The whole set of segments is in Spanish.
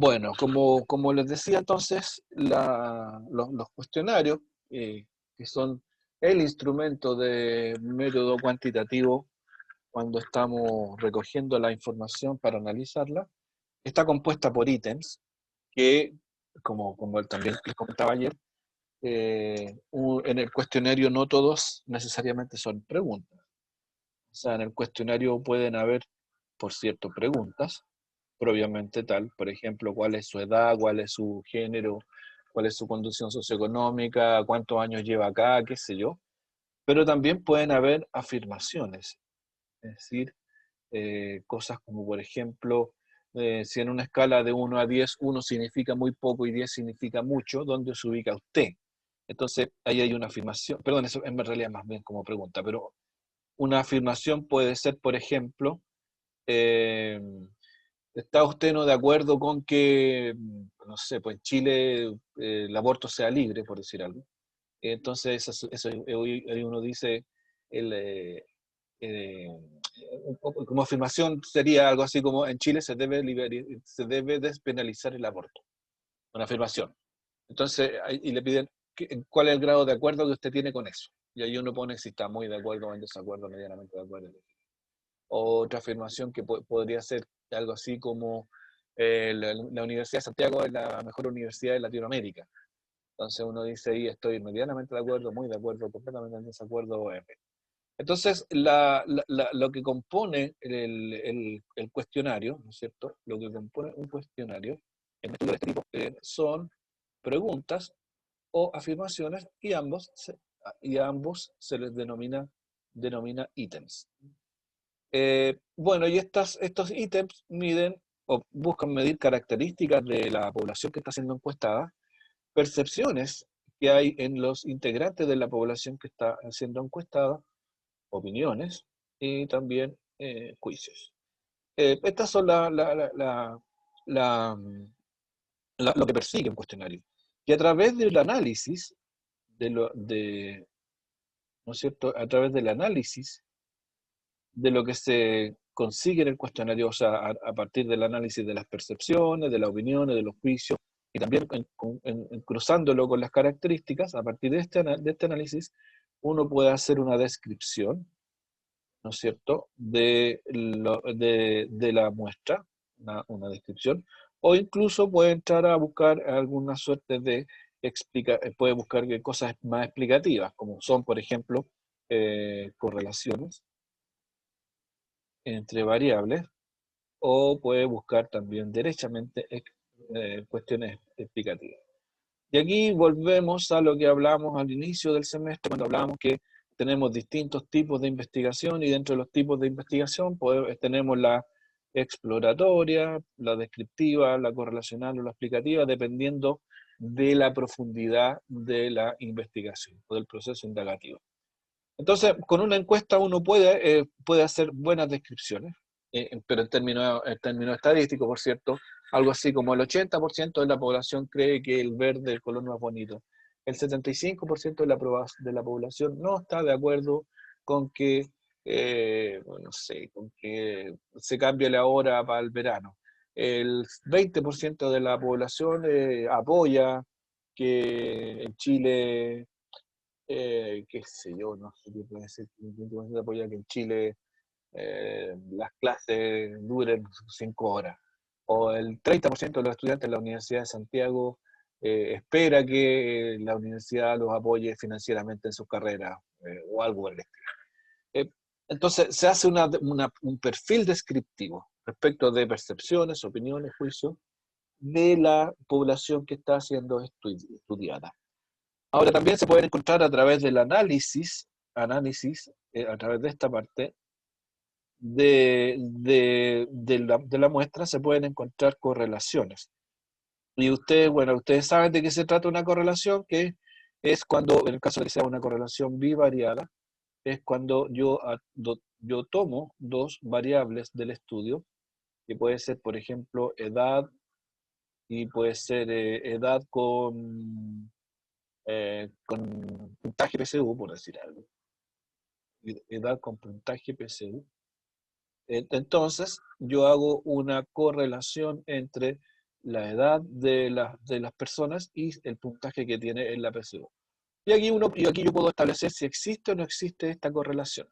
Bueno, como les decía entonces, los cuestionarios, que son el instrumento de método cuantitativo cuando estamos recogiendo la información para analizarla, está compuesta por ítems que, como él también les comentaba ayer, en el cuestionario no todos necesariamente son preguntas. O sea, en el cuestionario pueden haber, por cierto, preguntas, propiamente tal, por ejemplo, cuál es su edad, cuál es su género, cuál es su condición socioeconómica, cuántos años lleva acá, qué sé yo, pero también pueden haber afirmaciones, es decir, cosas como, por ejemplo, si en una escala de 1 a 10, 1 significa muy poco y 10 significa mucho, ¿dónde se ubica usted? Entonces, ahí hay una afirmación, perdón, eso en realidad más bien como pregunta, pero una afirmación puede ser, por ejemplo, eh, ¿está usted no de acuerdo con que, no sé, pues en Chile el aborto sea libre, por decir algo? Entonces, ahí uno dice, el, eh, como afirmación sería algo así como, en Chile se debe despenalizar el aborto. Una afirmación. Entonces, y le piden cuál es el grado de acuerdo que usted tiene con eso. Y ahí uno pone si está muy de acuerdo o en desacuerdo, medianamente de acuerdo. Otra afirmación que podría ser algo así como la Universidad de Santiago es la mejor universidad de Latinoamérica. Entonces uno dice ahí estoy medianamente de acuerdo, muy de acuerdo, completamente en desacuerdo. Entonces lo que compone el cuestionario, ¿no es cierto? Lo que compone un cuestionario en estudio de este tipo son preguntas o afirmaciones y a ambos se les denomina ítems. Bueno, y estos ítems miden o buscan medir características de la población que está siendo encuestada, percepciones que hay en los integrantes de la población que está siendo encuestada, opiniones y también juicios. Estas son la- lo que persigue un cuestionario. Y a través del análisis, ¿no es cierto? A través del análisis de lo que se consigue en el cuestionario, o sea, a partir del análisis de las percepciones, de las opiniones, de los juicios, y también cruzándolo con las características, a partir de este análisis, uno puede hacer una descripción, ¿no es cierto?, de la muestra, una descripción, o incluso puede entrar a buscar alguna suerte de puede buscar cosas más explicativas, como son, por ejemplo, correlaciones entre variables, o puede buscar también derechamente cuestiones explicativas. Y aquí volvemos a lo que hablamos al inicio del semestre, cuando hablamos que tenemos distintos tipos de investigación y dentro de los tipos de investigación tenemos la exploratoria, la descriptiva, la correlacional o la explicativa, dependiendo de la profundidad de la investigación o del proceso indagativo. Entonces, con una encuesta uno puede hacer buenas descripciones, pero en términos estadísticos, por cierto, algo así como el 80% de la población cree que el verde, el color no es bonito. El 75% de la población no está de acuerdo con que, no sé, con que se cambie la hora para el verano. El 20% de la población apoya que en Chile qué sé yo, no sé qué puede ser, que apoya que en Chile las clases duren 5 horas. O el 30% de los estudiantes de la Universidad de Santiago espera que la universidad los apoye financieramente en sus carreras, o algo por el estilo. Eh, entonces, se hace un perfil descriptivo respecto de percepciones, opiniones, juicios de la población que está siendo estudiada. Ahora también se pueden encontrar a través del análisis, a través de esta parte de la muestra, se pueden encontrar correlaciones. Y ustedes saben de qué se trata una correlación, que es cuando, en el caso de que sea una correlación bivariada, es cuando yo tomo dos variables del estudio, que puede ser, por ejemplo, edad, y puede ser edad con puntaje PSU, por decir algo, edad con puntaje PSU. Entonces, yo hago una correlación entre la edad de las personas y el puntaje que tiene en la PSU. Y aquí yo puedo establecer si existe o no existe esta correlación.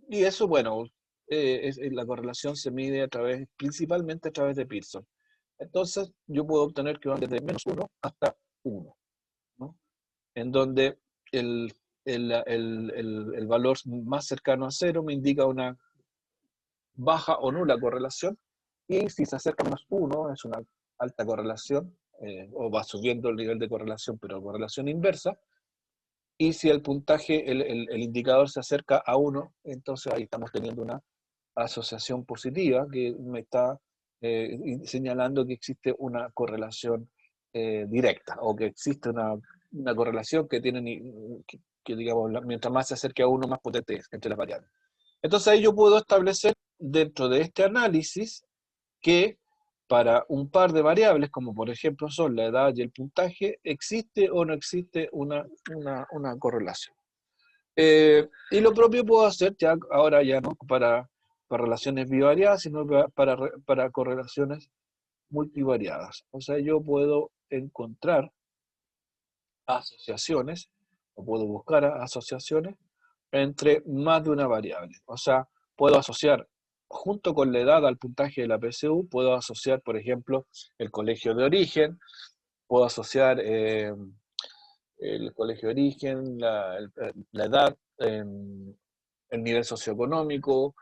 Y eso, bueno, la correlación se mide principalmente a través de Pearson. Entonces, yo puedo obtener que van desde -1 hasta 1, ¿no? En donde el, el valor más cercano a 0 me indica una baja o nula correlación, y si se acerca a -1 es una alta correlación, o va subiendo el nivel de correlación, pero correlación inversa. Y si el puntaje, el indicador se acerca a 1, entonces ahí estamos teniendo una asociación positiva que me está señalando que existe una correlación directa, o que existe una correlación que tiene, que digamos, mientras más se acerque a 1, más potente es entre las variables. Entonces ahí yo puedo establecer dentro de este análisis que para un par de variables, como por ejemplo son la edad y el puntaje, existe o no existe una correlación. Y lo propio puedo hacer ya ahora ya no para relaciones bivariadas, sino para correlaciones multivariadas. O sea, yo puedo encontrar asociaciones, o puedo buscar asociaciones entre más de una variable. O sea, puedo asociar, junto con la edad al puntaje de la PSU, puedo asociar, por ejemplo, el colegio de origen, puedo asociar el colegio de origen, la edad, el nivel socioeconómico,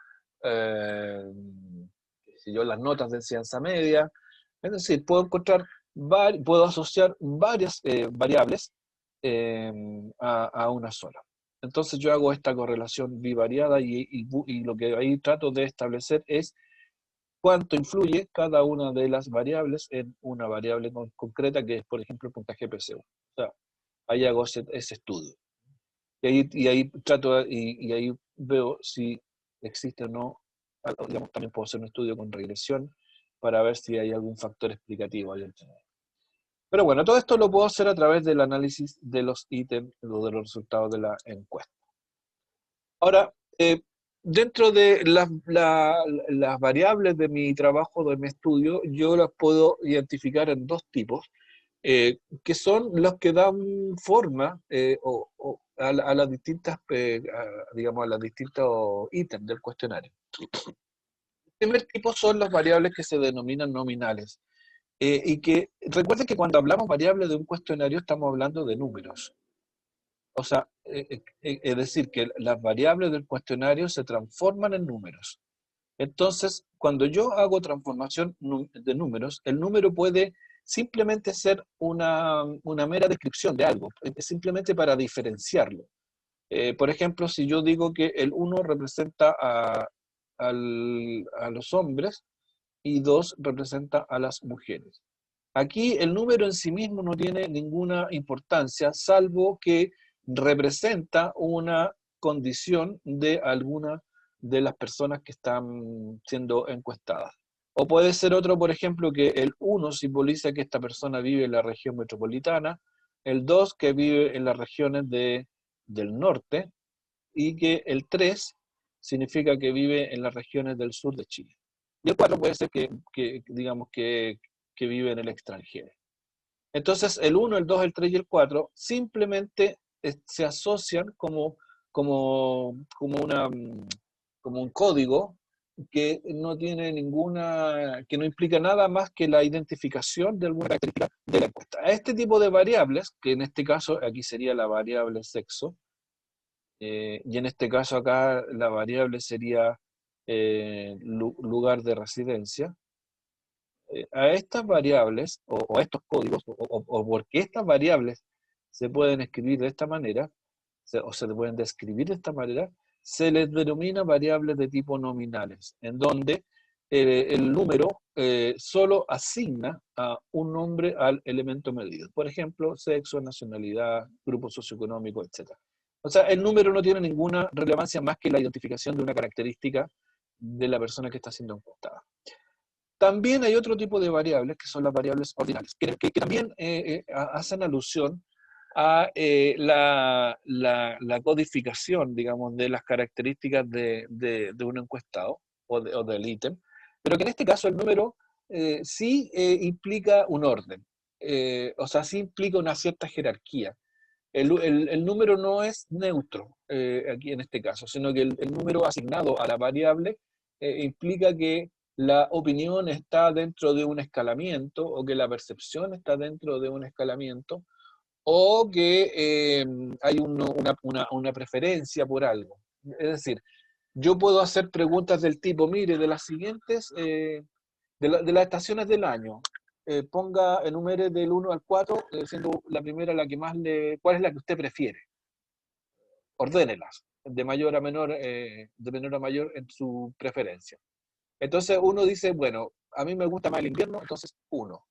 si yo, las notas de enseñanza media. Es decir, puedo asociar varias variables a una sola. Entonces yo hago esta correlación bivariada y lo que ahí trato de establecer es cuánto influye cada una de las variables en una variable concreta, que es, por ejemplo, el puntaje PSU. O sea, ahí hago ese estudio. Y ahí y ahí veo si existe o no, digamos, también puedo hacer un estudio con regresión para ver si hay algún factor explicativo ahí. Pero bueno, todo esto lo puedo hacer a través del análisis de los ítems o de los resultados de la encuesta. Ahora, dentro de las variables de mi trabajo, de mi estudio, yo las puedo identificar en dos tipos, que son los que dan forma a las distintas, digamos, a los distintos ítems del cuestionario. El primer tipo son las variables que se denominan nominales. Y que recuerden que cuando hablamos variables de un cuestionario estamos hablando de números. O sea, es decir, que las variables del cuestionario se transforman en números. Entonces, cuando yo hago transformación de números, el número puede simplemente ser una mera descripción de algo, simplemente para diferenciarlo. Por ejemplo, si yo digo que el 1 representa a los hombres y 2 representa a las mujeres. Aquí el número en sí mismo no tiene ninguna importancia, salvo que representa una condición de alguna de las personas que están siendo encuestadas. O puede ser otro, por ejemplo, que el 1 simboliza que esta persona vive en la región metropolitana, el 2 que vive en las regiones del norte, y que el 3 significa que vive en las regiones del sur de Chile. Y el 4 puede ser digamos, que vive en el extranjero. Entonces, el 1, el 2, el 3 y el 4 simplemente se asocian como un código que no tiene que no implica nada más que la identificación de alguna característica de la encuesta. A este tipo de variables, que en este caso aquí sería la variable sexo, y en este caso acá la variable sería lugar de residencia, a estas variables, o a estos códigos, o porque estas variables se pueden escribir de esta manera, o se pueden describir de esta manera, se les denomina variables de tipo nominales, en donde el número solo asigna a un nombre al elemento medido. Por ejemplo, sexo, nacionalidad, grupo socioeconómico, etc. O sea, el número no tiene ninguna relevancia más que la identificación de una característica de la persona que está siendo encuestada. También hay otro tipo de variables, que son las variables ordinales, que también hacen alusión a la codificación, digamos, de las características de un encuestado o del ítem, pero que en este caso el número sí implica un orden, o sea, sí implica una cierta jerarquía. El número no es neutro aquí en este caso, sino que el número asignado a la variable implica que la opinión está dentro de un escalamiento o que la percepción está dentro de un escalamiento o que hay una preferencia por algo. Es decir, yo puedo hacer preguntas del tipo, mire, de las siguientes, de las estaciones del año, enumere del 1 al 4, siendo la primera la que más ¿cuál es la que usted prefiere? Ordénelas, de mayor a menor, de menor a mayor en su preferencia. Entonces uno dice, bueno, a mí me gusta más el invierno, entonces 1.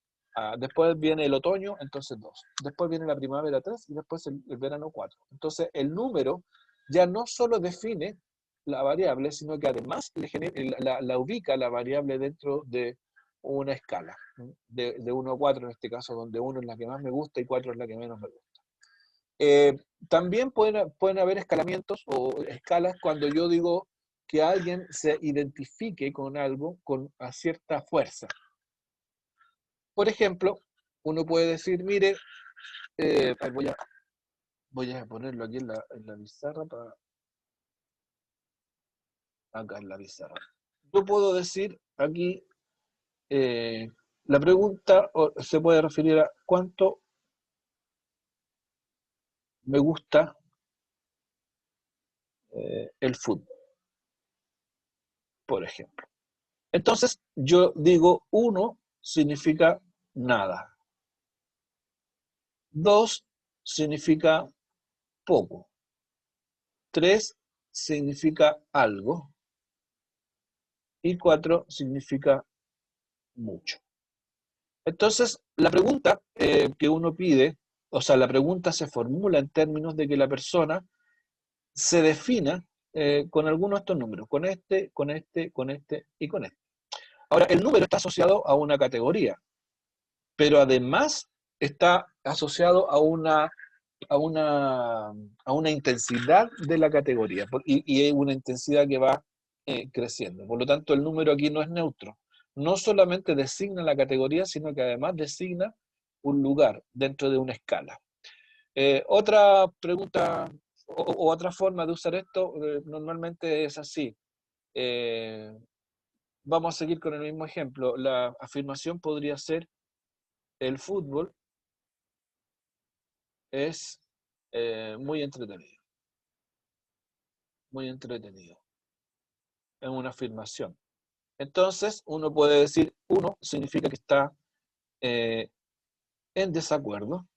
Después viene el otoño, entonces 2. Después viene la primavera 3 y después el verano 4. Entonces el número ya no solo define la variable, sino que además la ubica la variable dentro de una escala, de 1 a 4 en este caso, donde 1 es la que más me gusta y 4 es la que menos me gusta. También pueden haber escalamientos o escalas cuando yo digo que alguien se identifique con algo a cierta fuerza. Por ejemplo, uno puede decir, mire, voy a ponerlo aquí en la pizarra, acá en la pizarra. Yo puedo decir aquí, la pregunta se puede referir a cuánto me gusta el fútbol, por ejemplo. Entonces, yo digo 1 significa nada. 2 significa poco. 3 significa algo. Y 4 significa mucho. Entonces, la pregunta que uno pide, o sea, la pregunta se formula en términos de que la persona se defina con alguno de estos números, con este, con este, con este y con este. Ahora, el número está asociado a una categoría, pero además está asociado a una intensidad de la categoría, y es una intensidad que va creciendo. Por lo tanto, el número aquí no es neutro. No solamente designa la categoría, sino que además designa un lugar dentro de una escala. Otra pregunta o otra forma de usar esto normalmente es así. Eh, Vamos a seguir con el mismo ejemplo. La afirmación podría ser: el fútbol es muy entretenido. Muy entretenido. Es una afirmación. Entonces, uno puede decir, 1 significa que está en desacuerdo,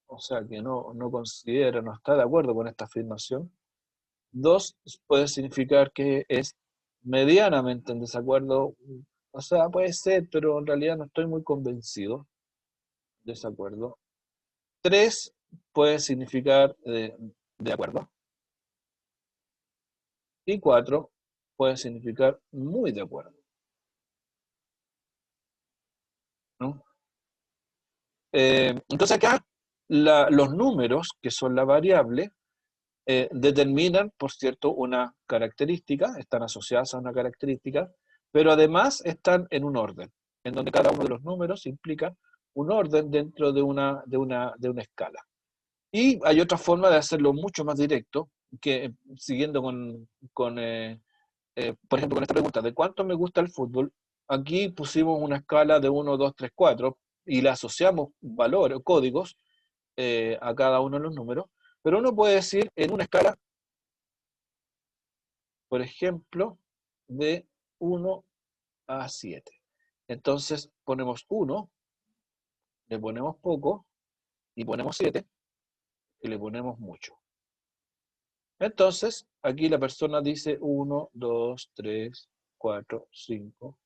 o sea, que no considera, no está de acuerdo con esta afirmación. 2 puede significar que es medianamente en desacuerdo, o sea, puede ser, pero en realidad no estoy muy convencido. Desacuerdo. 3 puede significar de acuerdo. Y 4 puede significar muy de acuerdo, ¿no? Entonces acá los números, que son la variable, determinan, por cierto, una característica, están asociadas a una característica, pero además están en un orden, en donde cada uno de los números implica un orden dentro de una escala. Y hay otra forma de hacerlo mucho más directo, que siguiendo por ejemplo, con esta pregunta, ¿de cuánto me gusta el fútbol? Aquí pusimos una escala de 1, 2, 3, 4 y le asociamos valores, códigos a cada uno de los números, pero uno puede decir en una escala, por ejemplo, de 1 a 7. Entonces ponemos 1, le ponemos poco, y ponemos 7, y le ponemos mucho. Entonces, aquí la persona dice 1, 2, 3, 4, 5,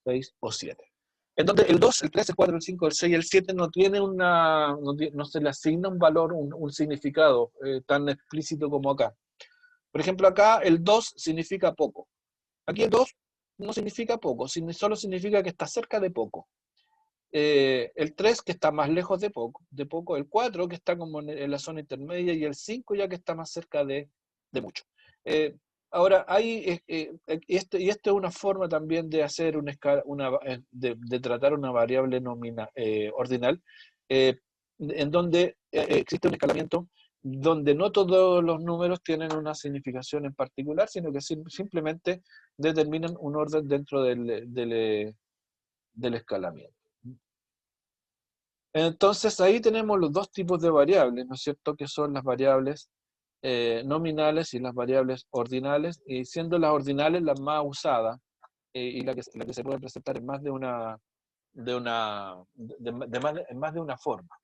6 o 7. Entonces, el 2, el 3, el 4, el 5, el 6 y el 7 no tiene no se le asigna un valor, un significado tan explícito como acá. Por ejemplo, acá el 2 significa poco. Aquí el 2 no significa poco, solo significa que está cerca de poco. El 3 que está más lejos de poco, el 4 que está como en la zona intermedia y el 5 ya que está más cerca de mucho. Ahora, y esto es una forma también de hacer de tratar una variable ordinal, eh, en donde existe un escalamiento donde no todos los números tienen una significación en particular, sino que simplemente determinan un orden dentro del escalamiento. Entonces ahí tenemos los dos tipos de variables, ¿no es cierto?, que son las variables nominales y las variables ordinales, y siendo las ordinales las más usadas y la que se puede presentar en más de una, en más de una forma.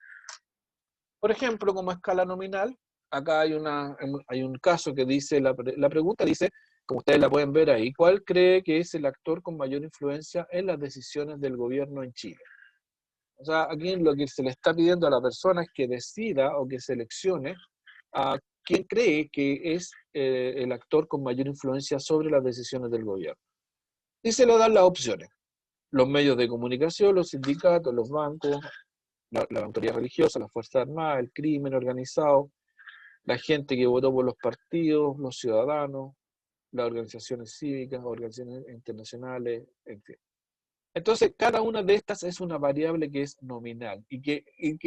Por ejemplo, como escala nominal, acá hay un caso que dice, la pregunta dice, como ustedes la pueden ver ahí, ¿cuál cree que es el actor con mayor influencia en las decisiones del gobierno en Chile? O sea, aquí lo que se le está pidiendo a la persona es que decida o que seleccione a quién cree que es el actor con mayor influencia sobre las decisiones del gobierno. Y se le dan las opciones. Los medios de comunicación, los sindicatos, los bancos, la autoridad religiosa, las Fuerzas Armadas, el crimen organizado, la gente que votó por los partidos, los ciudadanos, las organizaciones cívicas, organizaciones internacionales, en fin. Entonces, cada una de estas es una variable que es nominal y que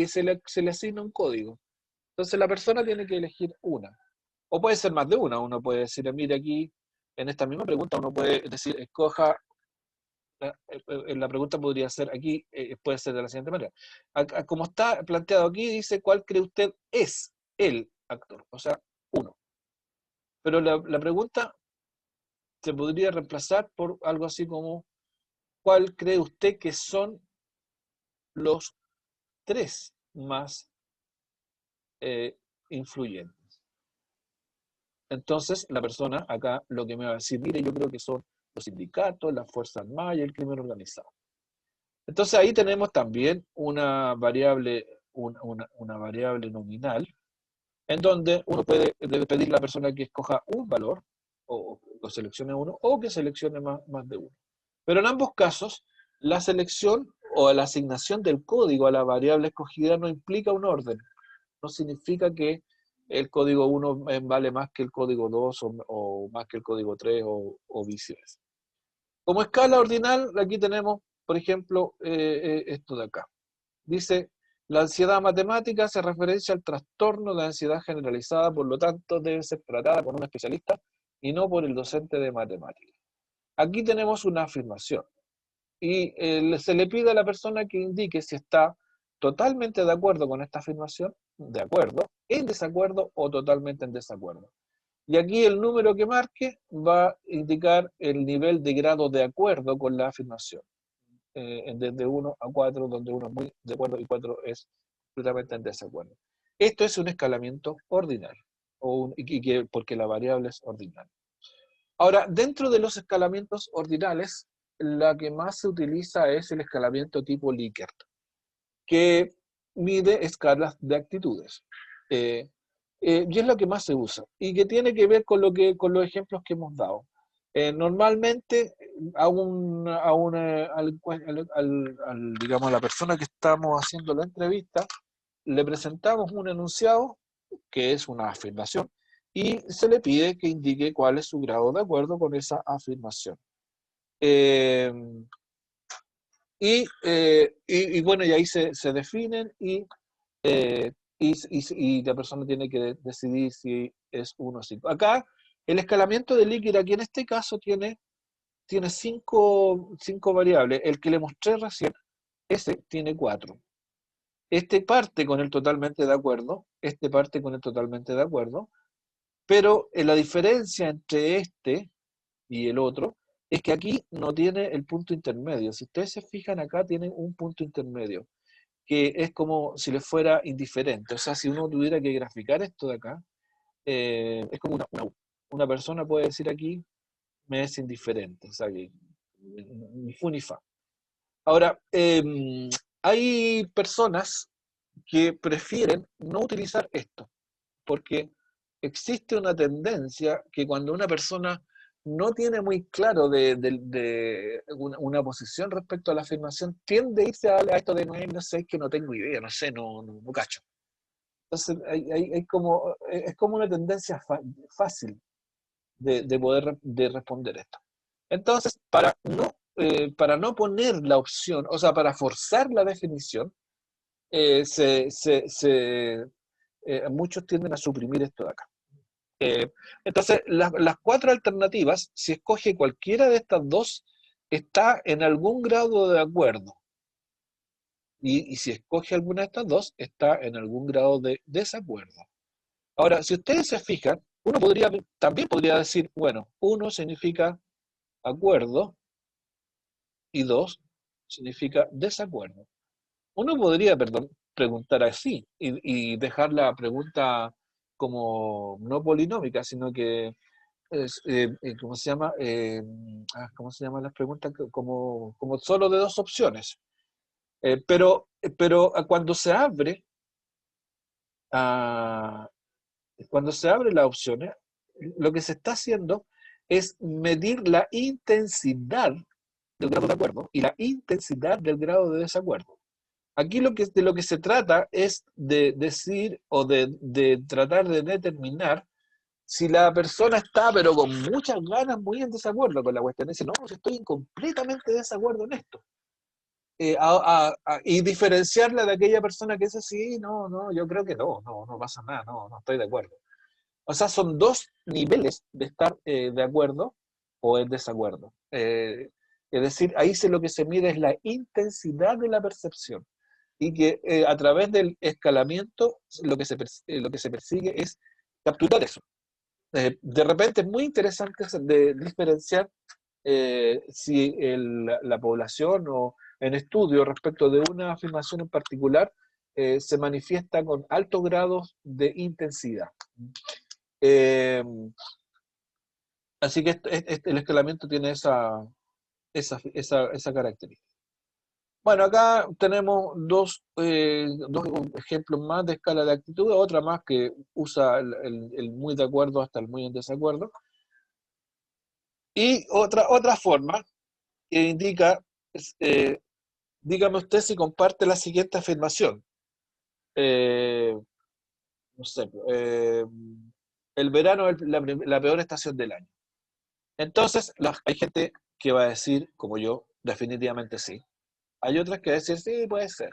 se le asigna un código. Entonces, la persona tiene que elegir una. O puede ser más de una. Uno puede decir, mire aquí, en esta misma pregunta, uno puede decir, escoja, la pregunta podría ser aquí, puede ser de la siguiente manera. Como está planteado aquí, dice, ¿cuál cree usted es el actor? O sea, uno. Pero la pregunta se podría reemplazar por algo así como, ¿cuál cree usted que son los tres más influyentes? Entonces, la persona acá lo que me va a decir, mire, yo creo que son los sindicatos, las Fuerzas Armadas y el crimen organizado. Entonces, ahí tenemos también una variable nominal, en donde uno debe pedirle a la persona que escoja un valor, o seleccione uno, o que seleccione más de uno. Pero en ambos casos, la selección o la asignación del código a la variable escogida no implica un orden. No significa que el código 1 vale más que el código 2 o más que el código 3 o viceversa. Como escala ordinal, aquí tenemos, por ejemplo, esto de acá. Dice, la ansiedad matemática se referencia al trastorno de ansiedad generalizada, por lo tanto debe ser tratada por un especialista y no por el docente de matemáticas. Aquí tenemos una afirmación y se le pide a la persona que indique si está totalmente de acuerdo con esta afirmación, de acuerdo, en desacuerdo o totalmente en desacuerdo. Y aquí el número que marque va a indicar el nivel de grado de acuerdo con la afirmación. Desde 1 a 4, donde 1 es muy de acuerdo y 4 es completamente en desacuerdo. Esto es un escalamiento ordinal, porque la variable es ordinal. Ahora, dentro de los escalamientos ordinales, la que más se utiliza es el escalamiento tipo Likert, que mide escalas de actitudes. Y es lo que más se usa, y que tiene que ver con los ejemplos que hemos dado. Normalmente, digamos, a la persona que estamos haciendo la entrevista, le presentamos un enunciado, que es una afirmación, y se le pide que indique cuál es su grado de acuerdo con esa afirmación. Eh, y bueno, y ahí se definen y la persona tiene que decidir si es 1 o 5. Acá, el escalamiento de Likert aquí en este caso tiene cinco variables. El que le mostré recién, ese tiene 4. Este parte con el totalmente de acuerdo, este parte con el totalmente de acuerdo, pero la diferencia entre este y el otro es que aquí no tiene el punto intermedio. Si ustedes se fijan acá, tiene un punto intermedio, que es como si le fuera indiferente. O sea, si uno tuviera que graficar esto de acá, es como una persona puede decir aquí, me es indiferente, o sea, que ni fu ni fa. Ahora, hay personas que prefieren no utilizar esto, porque existe una tendencia que cuando una persona no tiene muy claro de una posición respecto a la afirmación, tiende a irse a esto de no sé, que no tengo idea, no sé, no cacho. Entonces, es como una tendencia fácil. de poder de responder esto. Entonces, para no poner la opción, o sea, para forzar la definición, muchos tienden a suprimir esto de acá. Entonces, las cuatro alternativas, si escoge cualquiera de estas dos, está en algún grado de acuerdo. Y si escoge alguna de estas dos, está en algún grado de desacuerdo. Ahora, si ustedes se fijan, también podría decir, bueno, uno significa acuerdo y dos significa desacuerdo. Uno podría, perdón, preguntar así y dejar la pregunta como no polinómica, sino que ¿cómo se llama? ¿Cómo se llaman las preguntas? Como solo de dos opciones. Pero a- cuando se abre las opciones, lo que se está haciendo es medir la intensidad del grado de acuerdo y la intensidad del grado de desacuerdo. Aquí de lo que se trata es de decir o de tratar de determinar si la persona está, pero con muchas ganas, muy en desacuerdo con la cuestión. Dice, no, estoy en completamente desacuerdo en esto. Y diferenciarla de aquella persona que dice, sí, no, no, yo creo que no pasa nada, no estoy de acuerdo. O sea, son dos niveles de estar de acuerdo o en desacuerdo. Es decir, lo que se mide es la intensidad de la percepción y que a través del escalamiento lo que se persigue es capturar eso. De repente es muy interesante de diferenciar si la población o en estudio respecto de una afirmación en particular se manifiesta con altos grados de intensidad. Eh, Así que el escalamiento tiene esa característica. Bueno, acá tenemos dos ejemplos más de escala de actitud, otra más que usa el muy de acuerdo hasta el muy en desacuerdo. Y otra forma que indica, dígame usted si comparte la siguiente afirmación. Eh, no sé, el verano es la peor estación del año. Entonces, hay gente que va a decir, como yo, definitivamente sí. Hay otras que van a decir, sí, puede ser.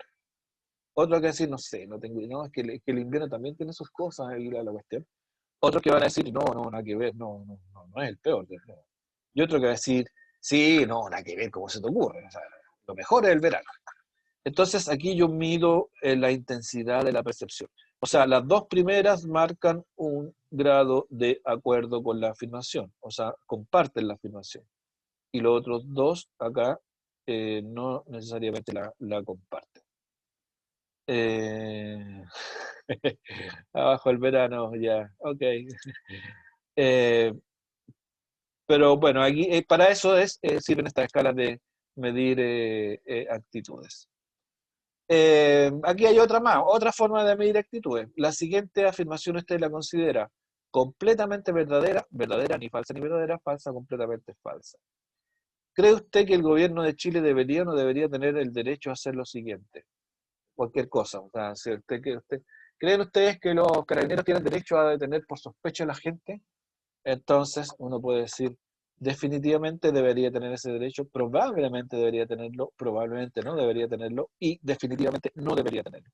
Otros que van a decir, no sé, no tengo, no, es que el invierno también tiene sus cosas, ahí la cuestión. Otros que van a decir, no, nada que ver, no es el peor. No. Y otro que va a decir, sí, no, nada que ver, ¿cómo se te ocurre? O sea, lo mejor es el verano. Entonces aquí yo mido la intensidad de la percepción. O sea, las dos primeras marcan un grado de acuerdo con la afirmación, o sea, comparten la afirmación. Y los otros dos acá no necesariamente la comparten. Eh, Abajo el verano, ya, ok. Eh, pero bueno, aquí para eso sirven estas escalas de medir actitudes. Aquí hay otra forma de medir actitudes. La siguiente afirmación usted la considera completamente verdadera, verdadera ni falsa ni verdadera, falsa, completamente falsa. ¿Cree usted que el gobierno de Chile debería o no debería tener el derecho a hacer lo siguiente? Cualquier cosa. O sea, si ¿creen ustedes que los carabineros tienen derecho a detener por sospecha a la gente? Entonces uno puede decir, definitivamente debería tener ese derecho, probablemente debería tenerlo, probablemente no debería tenerlo y definitivamente no debería tenerlo.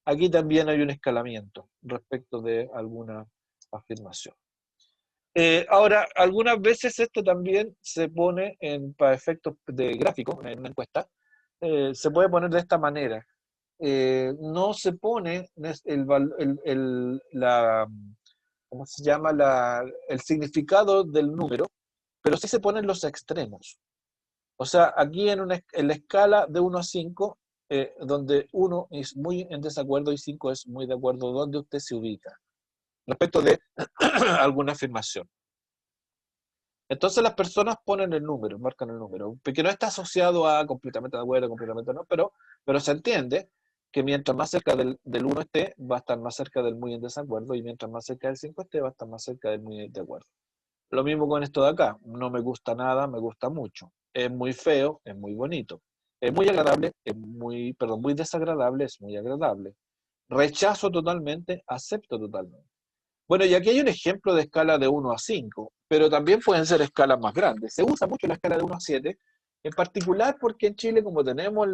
Aquí también hay un escalamiento respecto de alguna afirmación. Ahora, algunas veces esto también se pone para efectos de gráfico, en una encuesta, se puede poner de esta manera. No se pone ¿cómo se llama? El significado del número, pero sí se ponen los extremos. O sea, aquí en la escala de 1 a 5, donde 1 es muy en desacuerdo y 5 es muy de acuerdo, ¿dónde usted se ubica respecto de alguna afirmación? Entonces las personas ponen el número, marcan el número, porque no está asociado a completamente de acuerdo, completamente no, pero se entiende que mientras más cerca del 1 esté, va a estar más cerca del muy en desacuerdo, y mientras más cerca del 5 esté, va a estar más cerca del muy de acuerdo. Lo mismo con esto de acá, no me gusta nada, me gusta mucho. Es muy feo, es muy bonito. Es muy agradable, muy desagradable, es muy agradable. Rechazo totalmente, acepto totalmente. Bueno, y aquí hay un ejemplo de escala de 1 a 5, pero también pueden ser escalas más grandes. Se usa mucho la escala de 1 a 7, en particular porque en Chile, como tenemos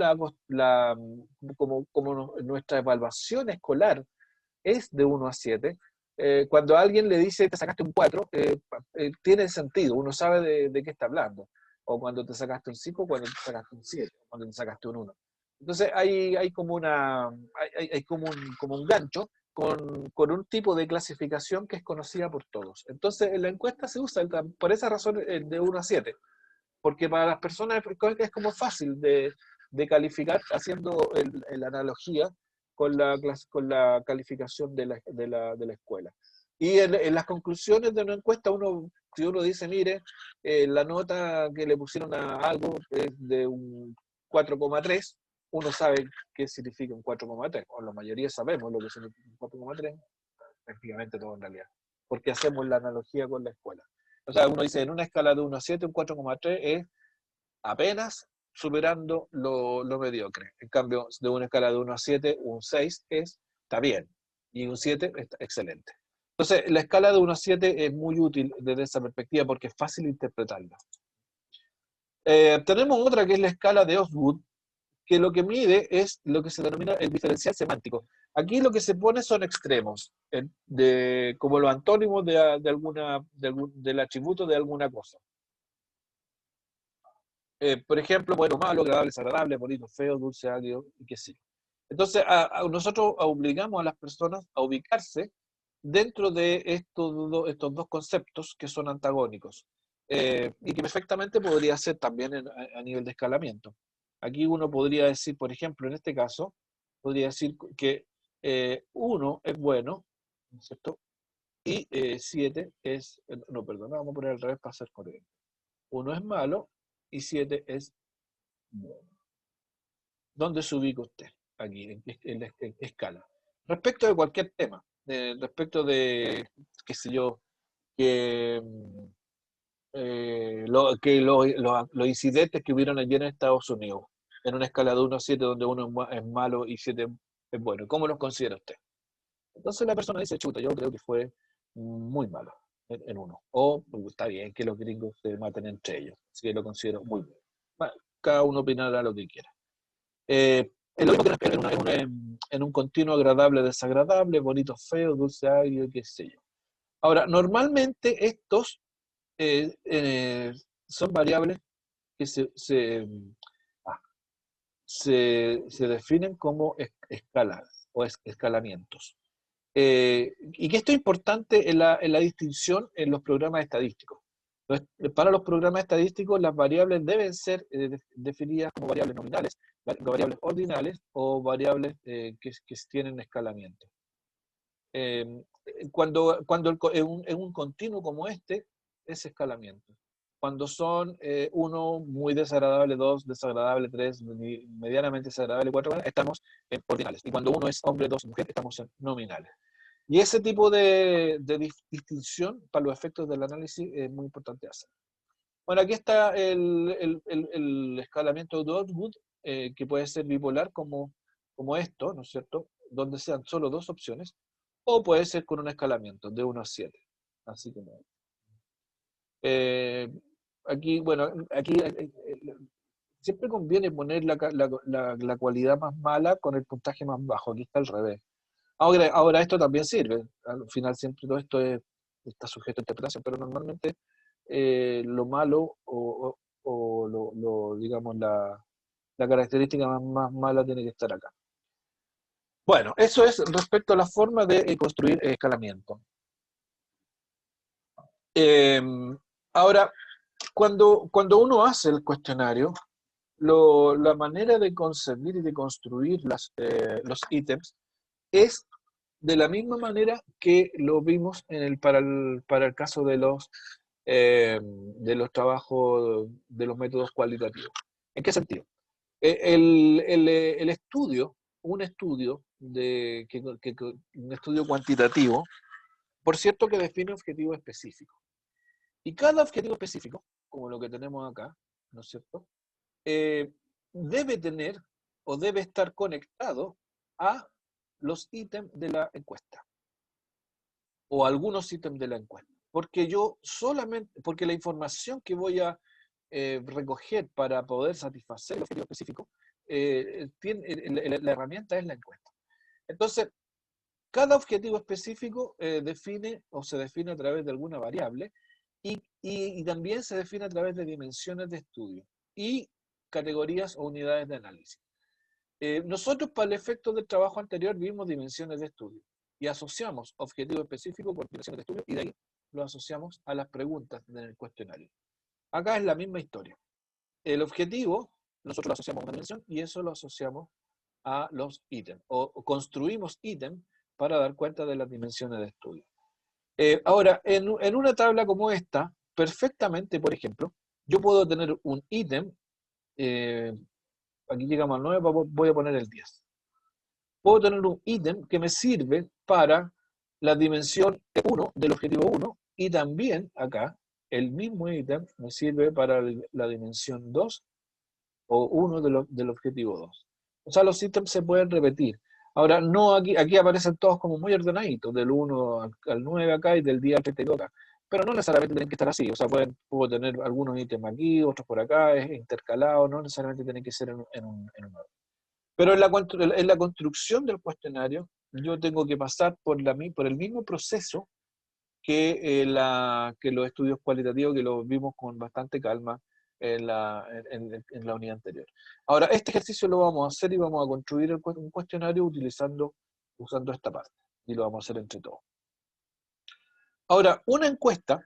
como nuestra evaluación escolar es de 1 a 7, cuando alguien le dice te sacaste un 4, tiene sentido, uno sabe de qué está hablando. O cuando te sacaste un 5, cuando te sacaste un 7, cuando te sacaste un 1. Entonces hay como como un gancho con un tipo de clasificación que es conocida por todos. Entonces en la encuesta se usa por esa razón de 1 a 7, porque para las personas es como fácil de calificar haciendo la analogía con la calificación de la escuela. Y en las conclusiones de una encuesta, si uno dice, mire, la nota que le pusieron a algo es de un 4,3, uno sabe qué significa un 4,3, o la mayoría sabemos lo que significa un 4,3, prácticamente todo en realidad, porque hacemos la analogía con la escuela. O sea, uno dice, en una escala de 1 a 7, un 4,3 es apenas superando lo mediocre. En cambio, de una escala de 1 a 7, un 6 está bien, y un 7 está excelente. Entonces, la escala de 1 a 7 es muy útil desde esa perspectiva porque es fácil interpretarla. Tenemos otra que es la escala de Osgood, que lo que mide es lo que se denomina el diferencial semántico. Aquí lo que se pone son extremos, como los antónimos del atributo de alguna cosa. Por ejemplo, bueno, malo, agradable, desagradable, bonito, feo, dulce, agrio, y qué sé yo. Entonces, nosotros obligamos a las personas a ubicarse dentro de estos dos conceptos que son antagónicos, y que perfectamente podría ser también a nivel de escalamiento. Aquí uno podría decir, por ejemplo, en este caso, podría decir que 1 es bueno, ¿no es cierto? Y 7 es, no, perdón, vamos a poner al revés para ser correcto. 1 es malo y 7 es bueno. ¿Dónde se ubica usted? Aquí, en la escala. Respecto de cualquier tema, respecto de, qué sé yo, que, los incidentes que hubieron ayer en Estados Unidos, en una escala de 1 a 7, donde 1 es malo y 7 es bueno. ¿Cómo los considera usted? Entonces la persona dice, chuta, yo creo que fue muy malo en 1. O está bien que los gringos se maten entre ellos, así que lo considero muy bueno. Bueno, cada uno opinará lo que quiera. Es lo mismo que en un continuo agradable, desagradable, bonito, feo, dulce, agrio, qué sé yo. Ahora, normalmente estos son variables que ah, se definen como escalas o escalamientos. Y que esto es importante en la distinción en los programas estadísticos. Para los programas estadísticos, las variables deben ser definidas como variables nominales, variables ordinales o variables que tienen escalamiento. En un continuo como este, es escalamiento. Cuando son 1 muy desagradable, 2 desagradable, 3 medianamente desagradable, 4 estamos en ordinales. Y cuando 1 es hombre, 2 mujer, estamos en nominales. Y ese tipo de distinción para los efectos del análisis es muy importante hacer. Bueno, aquí está el escalamiento de Osgood, que puede ser bipolar como esto, ¿no es cierto? Donde sean solo dos opciones, o puede ser con un escalamiento de 1 a 7. Así como. Eh, aquí, bueno, aquí siempre conviene poner la cualidad más mala con el puntaje más bajo. Aquí está al revés. Ahora esto también sirve. Al final siempre todo esto está sujeto a interpretación, pero normalmente lo malo digamos, la característica más mala tiene que estar acá. Bueno, eso es respecto a la forma de construir escalamiento. Ahora, cuando uno hace el cuestionario, la manera de concebir y de construir los ítems es de la misma manera que lo vimos para el caso de los trabajos de los métodos cualitativos. ¿En qué sentido? El estudio, un estudio un estudio cuantitativo, por cierto que define objetivos específicos. Y cada objetivo específico, como lo que tenemos acá, ¿no es cierto? Debe tener o debe estar conectado a los ítems de la encuesta o algunos ítems de la encuesta. porque porque la información que voy a recoger para poder satisfacer el objetivo específico, la herramienta es la encuesta. Entonces, cada objetivo específico define o se define a través de alguna variable y también se define a través de dimensiones de estudio y categorías o unidades de análisis. Nosotros, para el efecto del trabajo anterior, vimos dimensiones de estudio y asociamos objetivo específico con dimensiones de estudio y de ahí lo asociamos a las preguntas del cuestionario. Acá es la misma historia. El objetivo, nosotros lo asociamos a una dimensión y eso lo asociamos a los ítems o construimos ítems para dar cuenta de las dimensiones de estudio. Ahora, en una tabla como esta, perfectamente, por ejemplo, yo puedo tener un ítem, aquí llegamos al 9, voy a poner el 10. Puedo tener un ítem que me sirve para la dimensión 1 del objetivo 1 y también acá el mismo ítem me sirve para la dimensión 2 o 1 del objetivo 2. O sea, los ítems se pueden repetir. Ahora, no aquí aparecen todos como muy ordenaditos, del 1 al 9 acá y del día al 32 acá. Pero no necesariamente tienen que estar así. O sea, puedo tener algunos ítems aquí, otros por acá, es intercalado, no necesariamente tienen que ser en un orden. Pero en la construcción del cuestionario, yo tengo que pasar por el mismo proceso que los estudios cualitativos, que los vimos con bastante calma en en la unidad anterior. Ahora, este ejercicio lo vamos a hacer y vamos a construir un cuestionario usando esta parte. Y lo vamos a hacer entre todos. Ahora, una encuesta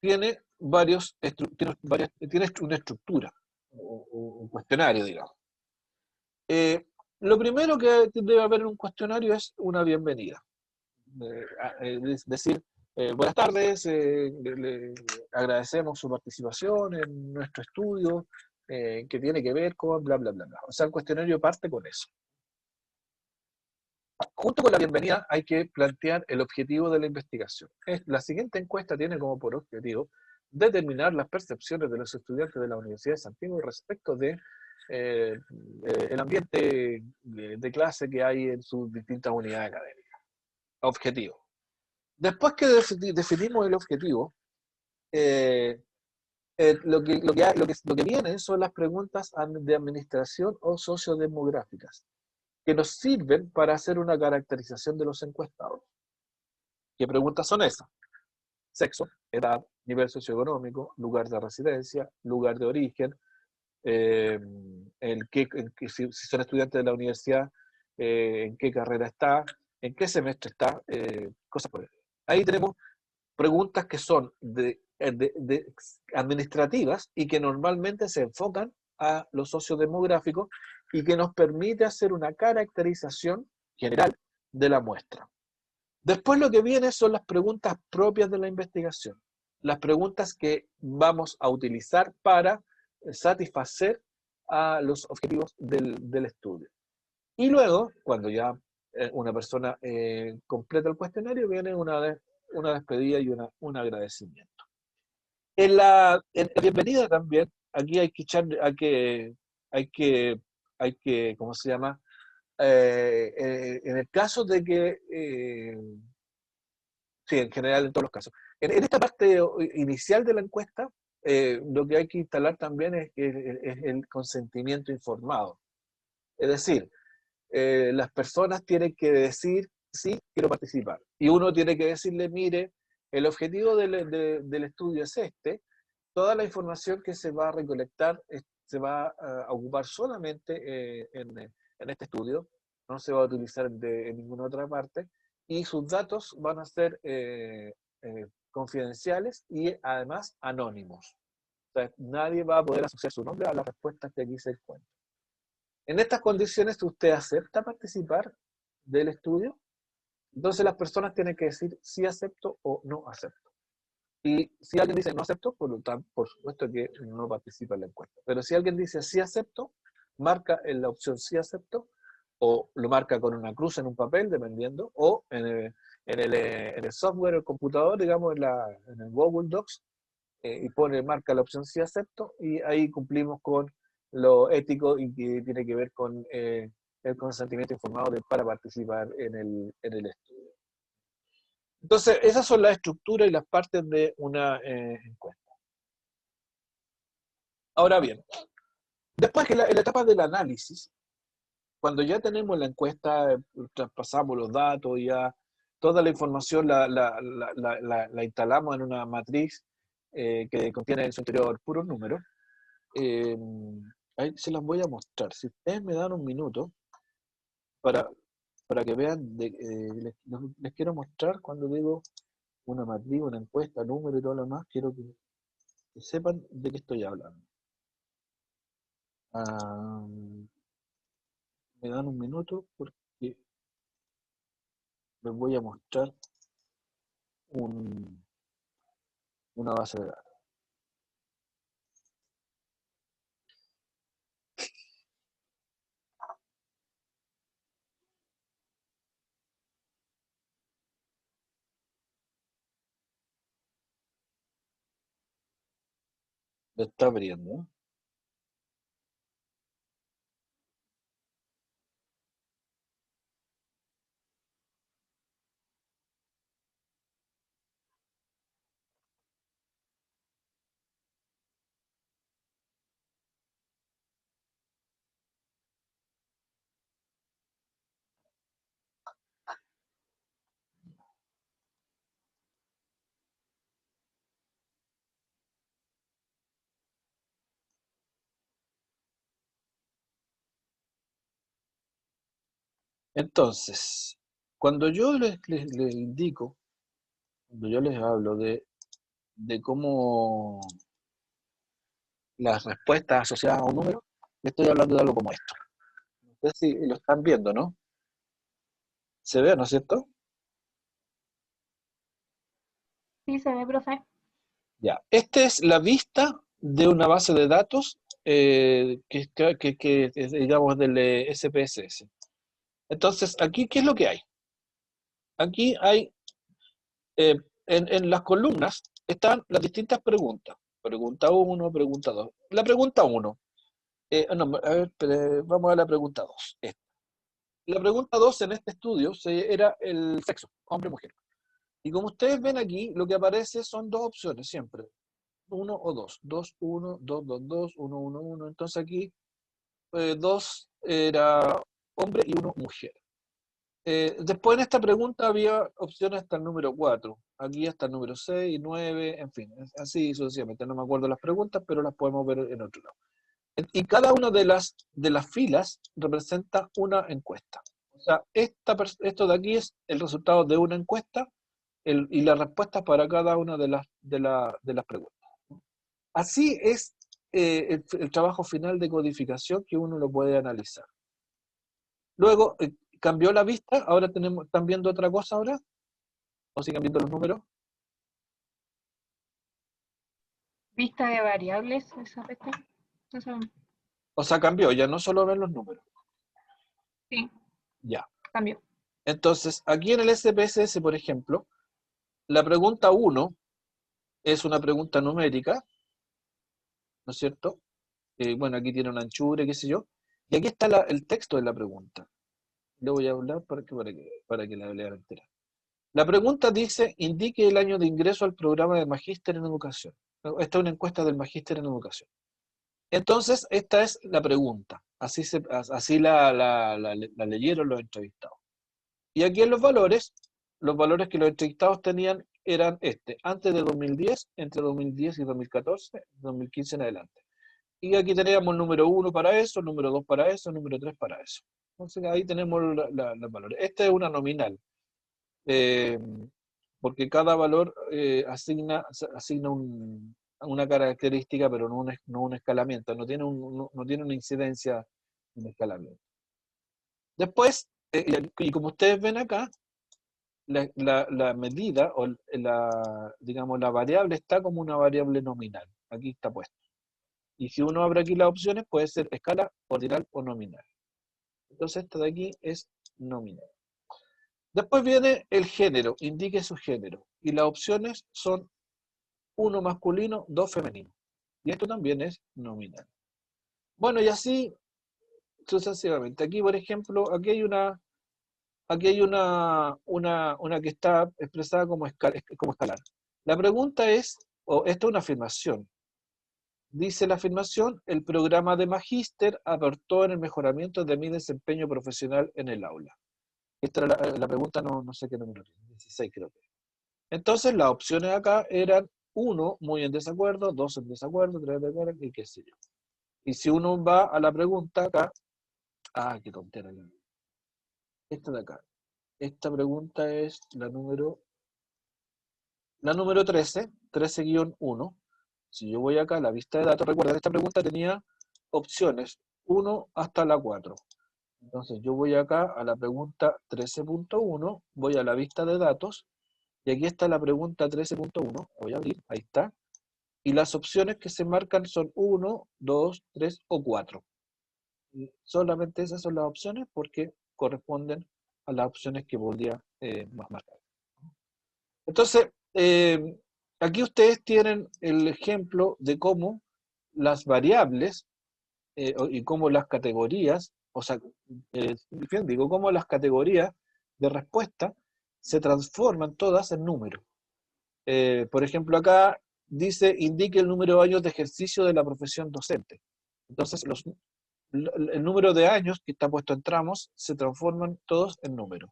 tiene tiene una estructura, o un cuestionario, digamos. Lo primero que debe haber en un cuestionario es una bienvenida. Es decir, buenas tardes, le agradecemos su participación en nuestro estudio, que tiene que ver con bla, bla, bla, bla. O sea, el cuestionario parte con eso. Junto con la bienvenida hay que plantear el objetivo de la investigación. La siguiente encuesta tiene como por objetivo determinar las percepciones de los estudiantes de la Universidad de Santiago respecto de el ambiente de clase que hay en sus distintas unidades académicas. Objetivo. Después que definimos el objetivo, lo que viene son las preguntas de administración o sociodemográficas, que nos sirven para hacer una caracterización de los encuestados. ¿Qué preguntas son esas? Sexo, edad, nivel socioeconómico, lugar de residencia, lugar de origen, si son estudiantes de la universidad, en qué carrera está, en qué semestre está, cosas por el estilo. Ahí tenemos preguntas que son administrativas y que normalmente se enfocan a los sociodemográficos y que nos permite hacer una caracterización general de la muestra. Después lo que viene son las preguntas propias de la investigación, las preguntas que vamos a utilizar para satisfacer a los objetivos del estudio. Y luego, cuando ya una persona completa el cuestionario, viene una despedida y un agradecimiento. En la bienvenida también, aquí hay que echar, hay que, ¿cómo se llama? En el caso de que, sí, en general en todos los casos. En esta parte inicial de la encuesta, lo que hay que instalar también es el consentimiento informado. Es decir, las personas tienen que decir, sí, quiero participar. Y uno tiene que decirle, mire, el objetivo del estudio es este, toda la información que se va a recolectar se va a ocupar solamente en este estudio, no se va a utilizar en ninguna otra parte, y sus datos van a ser confidenciales y además anónimos. O sea, nadie va a poder asociar su nombre a las respuestas que aquí se encuentran. En estas condiciones, ¿usted acepta participar del estudio? Entonces las personas tienen que decir si acepto o no acepto. Y si alguien dice no acepto, por supuesto que no participa en la encuesta. Pero si alguien dice sí acepto, marca en la opción sí acepto, o lo marca con una cruz en un papel, dependiendo, o en el software, el computador, digamos, en el Google Docs, y marca la opción sí acepto, y ahí cumplimos con lo ético y que tiene que ver con el consentimiento informado para participar en el estudio. Entonces, esas son las estructuras y las partes de una encuesta. Ahora bien, después que en la etapa del análisis, cuando ya tenemos la encuesta, traspasamos los datos, ya toda la información la instalamos en una matriz que contiene en su interior puros números, ahí se las voy a mostrar. Si ustedes me dan un minuto para, para que vean, les quiero mostrar cuando digo una matriz, una encuesta, número y todo lo demás, quiero que sepan de qué estoy hablando. Ah, me dan un minuto porque les voy a mostrar una base de datos. Lo está abriendo. Entonces, cuando yo les indico, cuando yo les hablo de cómo las respuestas asociadas a un número, le estoy hablando de algo como esto. No sé si lo están viendo, ¿no? Se ve, ¿no es cierto? Sí, se ve, profe. Ya. Esta es la vista de una base de datos que es, digamos, del SPSS. Entonces, aquí, ¿qué es lo que hay? Aquí hay, en las columnas están las distintas preguntas. Pregunta 1, pregunta 2. La pregunta 1. No, a ver, vamos a la pregunta 2. La pregunta 2 en este estudio era el sexo, hombre o mujer. Y como ustedes ven aquí, lo que aparece son dos opciones siempre. 1 o 2. 2, 1, 2, 2, 2, 1, 1, 1. Entonces aquí 2 era hombre y 1 mujer. Después en esta pregunta había opciones hasta el número 4. Aquí hasta el número 6, 9, en fin, así sucesivamente. No me acuerdo las preguntas, pero las podemos ver en otro lado. Y cada una de las filas representa una encuesta. O sea, esto de aquí es el resultado de una encuesta y las respuestas para cada una de las preguntas. Así es el trabajo final de codificación que uno lo puede analizar. Luego, cambió la vista, ahora ¿están viendo otra cosa ahora? ¿O siguen viendo los números? Vista de variables, esa vete. Eso, O sea, cambió, ya no solo ven los números. sí, Ya. cambió. Entonces, aquí en el SPSS, por ejemplo, la pregunta 1 es una pregunta numérica, ¿no es cierto? Bueno, aquí tiene una anchura, qué sé yo. Y aquí está el texto de la pregunta. Le voy a hablar para que la lean entera. La pregunta dice, indique el año de ingreso al programa de Magíster en Educación. Esta es una encuesta del Magíster en Educación. Entonces, esta es la pregunta. Así la leyeron los entrevistados. Y aquí en los valores que los entrevistados tenían eran antes de 2010, entre 2010 y 2014, 2015 en adelante. Y aquí teníamos el número 1 para eso, el número 2 para eso, el número 3 para eso. Entonces ahí tenemos los valores. Esta es una nominal, eh, porque cada valor asigna una característica, pero no un escalamiento, no tiene una incidencia en escalamiento. Después, y como ustedes ven acá, la medida o digamos, la variable está como una variable nominal. Aquí está puesto. Y si uno abre aquí las opciones, puede ser escala, ordinal o nominal. Entonces esta de aquí es nominal. Después viene el género, indique su género. Y las opciones son 1 masculino, 2 femenino. Y esto también es nominal. Bueno, y así sucesivamente. Aquí, por ejemplo, aquí hay aquí hay una que está expresada como, como escalar. La pregunta es, o esta es una afirmación, dice la afirmación, el programa de magíster aportó en el mejoramiento de mi desempeño profesional en el aula. Esta era la pregunta, no sé qué número, 16 creo que. Entonces las opciones acá eran 1, muy en desacuerdo, 2 en desacuerdo, 3 en desacuerdo, y qué sé yo. Y si uno va a la pregunta acá, qué tontera. Esta de acá. Esta pregunta es la número 13, 13-1. Si yo voy acá a la vista de datos, recuerden, esta pregunta tenía opciones 1 hasta la 4. Entonces yo voy acá a la pregunta 13.1, voy a la vista de datos, y aquí está la pregunta 13.1, voy a abrir, ahí está, y las opciones que se marcan son 1, 2, 3 o 4. Y solamente esas son las opciones porque corresponden a las opciones que podría más marcar. Entonces, aquí ustedes tienen el ejemplo de cómo las variables y cómo las categorías, o sea, digo, cómo las categorías de respuesta se transforman todas en números. Por ejemplo, acá dice, indique el número de años de ejercicio de la profesión docente. Entonces, el número de años que está puesto en tramos se transforman todos en números.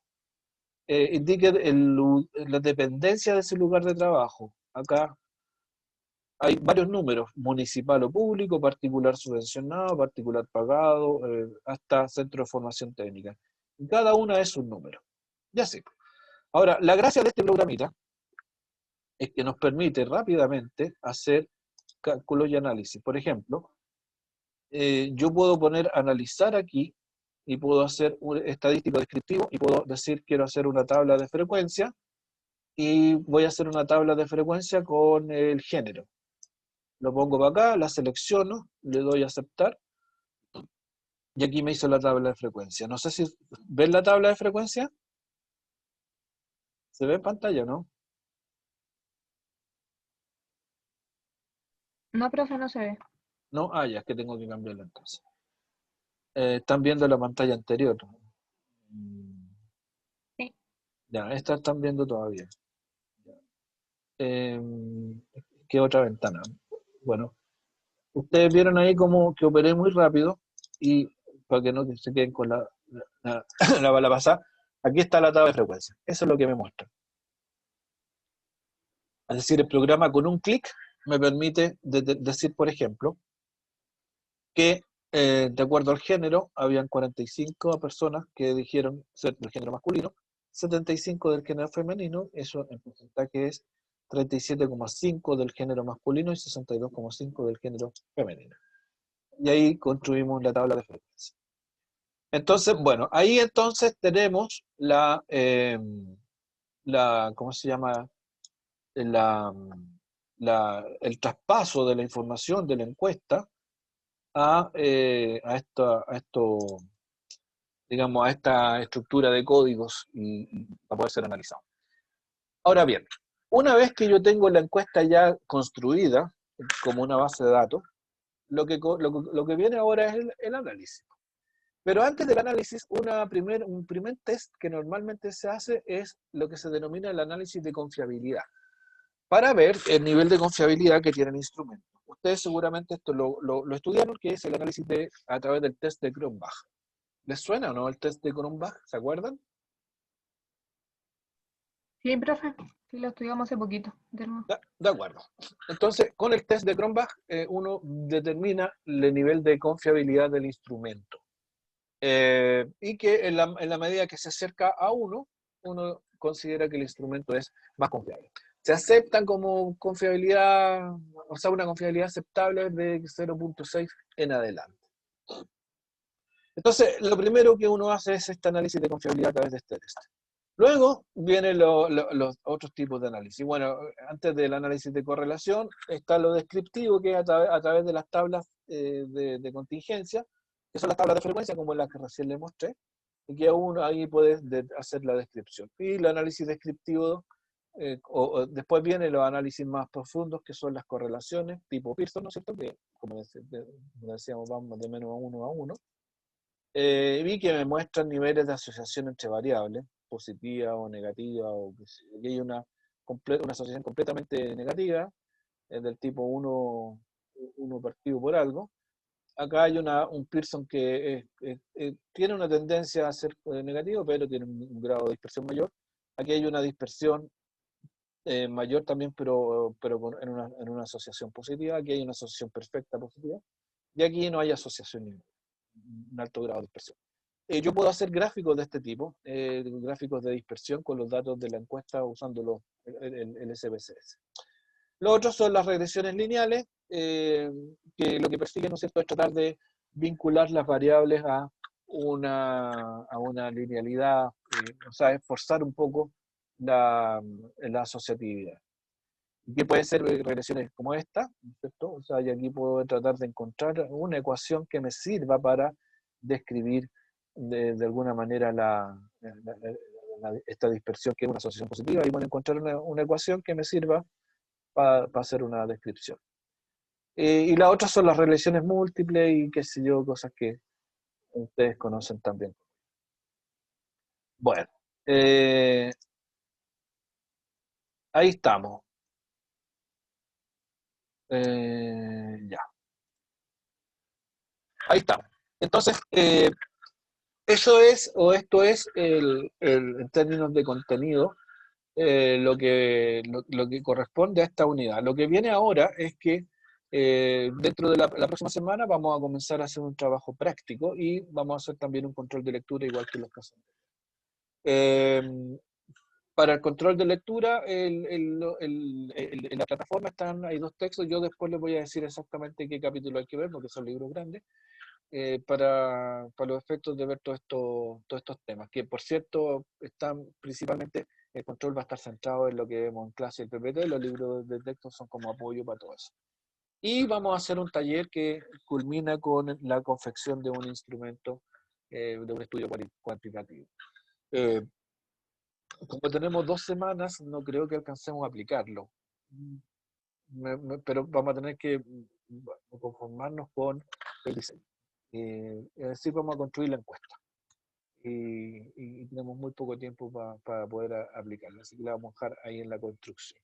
Indique la dependencia de ese lugar de trabajo. Acá hay varios números, municipal o público, particular subvencionado, particular pagado, hasta centro de formación técnica. Y cada una es un número. Ya sé. Ahora, la gracia de este programita es que nos permite rápidamente hacer cálculos y análisis. Por ejemplo, yo puedo poner analizar aquí y puedo hacer un estadístico descriptivo y puedo decir quiero hacer una tabla de frecuencia y voy a hacer una tabla de frecuencia con el género. Lo pongo para acá, la selecciono, le doy a aceptar y aquí me hizo la tabla de frecuencia. No sé si ven la tabla de frecuencia. ¿Se ve en pantalla o no? No, profe, no se ve. No, ya, es que tengo que cambiarla entonces. Están viendo la pantalla anterior. Sí. Ya, esta están viendo todavía. ¿Qué otra ventana? Bueno, ustedes vieron ahí como que operé muy rápido y para que no se queden con la bala pasada, aquí está la tabla de frecuencia. Eso es lo que me muestra. Es decir, el programa con un clic me permite decir, por ejemplo, que de acuerdo al género, habían 45 personas que dijeron ser del género masculino, 75 del género femenino, eso en porcentaje es 37,5 del género masculino y 62,5 del género femenino. Y ahí construimos la tabla de frecuencia. Entonces, bueno, ahí entonces tenemos ¿cómo se llama? La, el traspaso de la información de la encuesta digamos, a esta estructura de códigos y para poder ser analizado. Ahora bien, una vez que yo tengo la encuesta ya construida como una base de datos, lo que viene ahora es el análisis. Pero antes del análisis, un primer test que normalmente se hace es lo que se denomina el análisis de confiabilidad, para ver el nivel de confiabilidad que tiene el instrumento. Ustedes seguramente esto lo estudiaron, que es el análisis a través del test de Cronbach. ¿Les suena o no el test de Cronbach? ¿Se acuerdan? Sí, profe. Sí, lo estudiamos hace poquito. De acuerdo. Entonces, con el test de Cronbach, uno determina el nivel de confiabilidad del instrumento. Y que en la medida que se acerca a uno considera que el instrumento es más confiable. Se aceptan como confiabilidad, o sea, una confiabilidad aceptable de 0.6 en adelante. Entonces, lo primero que uno hace es este análisis de confiabilidad a través de este test. Luego vienen los otros tipos de análisis. Bueno, antes del análisis de correlación está lo descriptivo, que es a través de las tablas de contingencia, que son las tablas de frecuencia, como las que recién le mostré, y que uno ahí puede hacer la descripción. Y el análisis descriptivo, después vienen los análisis más profundos, que son las correlaciones, tipo Pearson, ¿no es cierto? Que, como decíamos, vamos de menos a uno. Vi que me muestran niveles de asociación entre variables, positiva o negativa, o que aquí hay una asociación completamente negativa, del tipo uno partido por algo. Acá hay un Pearson que tiene una tendencia a ser negativo, pero tiene un grado de dispersión mayor. Aquí hay una dispersión mayor también, pero en una asociación positiva. Aquí hay una asociación perfecta positiva. Y aquí no hay asociación ninguna, un alto grado de dispersión. Yo puedo hacer gráficos de este tipo, gráficos de dispersión con los datos de la encuesta usando el SPSS. Los otros son las regresiones lineales, que lo que persiguen, ¿no es cierto?, es tratar de vincular las variables a una linealidad, o sea, esforzar un poco la asociatividad. Que puede ser regresiones como esta, ¿no es cierto? O sea, y aquí puedo tratar de encontrar una ecuación que me sirva para describir de alguna manera esta dispersión, que es una asociación positiva, y bueno, encontrar una ecuación que me sirva para hacer una descripción. Y las otras son las regresiones múltiples y qué sé yo, cosas que ustedes conocen también. Bueno, ahí estamos. Ya, ahí estamos. Entonces, eso es, o esto es, en términos de contenido, lo que corresponde a esta unidad. Lo que viene ahora es que dentro de la próxima semana vamos a comenzar a hacer un trabajo práctico y vamos a hacer también un control de lectura igual que los casos. Para el control de lectura, en la plataforma hay dos textos. Yo después les voy a decir exactamente qué capítulo hay que ver, porque son libros grandes, para los efectos de ver todos estos temas, que por cierto, están principalmente, el control va a estar centrado en lo que vemos en clase del PPT, los libros de texto son como apoyo para todo eso. Y vamos a hacer un taller que culmina con la confección de un instrumento, de un estudio cuantitativo. Como tenemos 2 semanas, no creo que alcancemos a aplicarlo. Pero vamos a tener que conformarnos con el diseño. Es decir, vamos a construir la encuesta. Y tenemos muy poco tiempo para poder aplicarla. Así que la vamos a dejar ahí en la construcción.